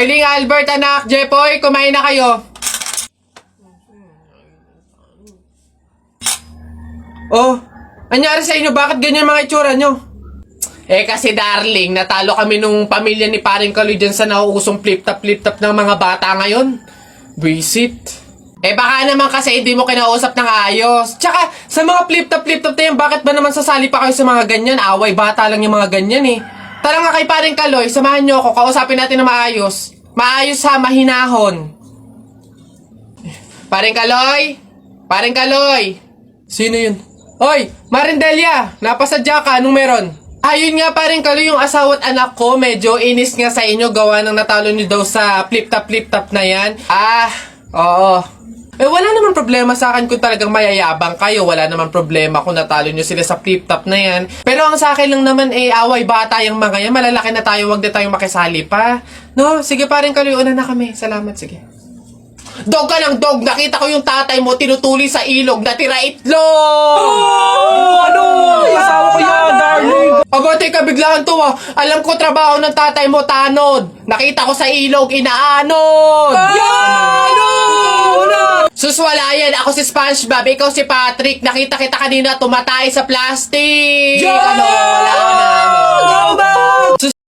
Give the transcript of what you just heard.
Piling Albert, anak, Jepoy, kumain na kayo. Oh, anyari sa inyo? Bakit ganyan mga itsura nyo? Kasi darling, natalo kami nung pamilya ni paring Kaloy dyan sa nauusong flip-top ng mga bata ngayon. Visit. Baka naman kasi hindi mo kinausap ng ayos. Tsaka, sa mga flip-top na yan, bakit ba naman sasali pa kayo sa mga ganyan? Away, bata lang yung mga ganyan eh. Tara nga kay paring Kaloy, samahan nyo ako, kausapin natin na maayos. Maayos ha, mahinahon. Paring Kaloy? Paring Kaloy? Sino yun? Hoy, Marindelia, napasadya ka, anong meron? Ayun nga paring Kaloy, yung asawa at anak ko, medyo inis nga sa inyo, gawa ng natalo nyo daw sa flip-top na yan. Oo. Wala naman problema sa akin kung talagang mayayabang kayo. Wala naman problema kung natalo nyo sila sa flip-top na yan. Pero ang sa akin lang naman, away bata yung mga yan. Malalaki na tayo, wag na tayong makisali pa. No? Sige paring Kaloy, una na kami. Salamat, sige. Dog ka lang, dog! Nakita ko yung tatay mo tinutuli sa ilog, natira itlog! Ano? Asawa ko yan, darling! Aba, teka, biglaan to ah. Alam ko trabaho ng tatay mo, tanod. Nakita ko sa ilog, inaanod! Suswalayan, ako si SpongeBob, ikaw si Patrick. Nakita kita kanina tumatay sa plastic! Wala na.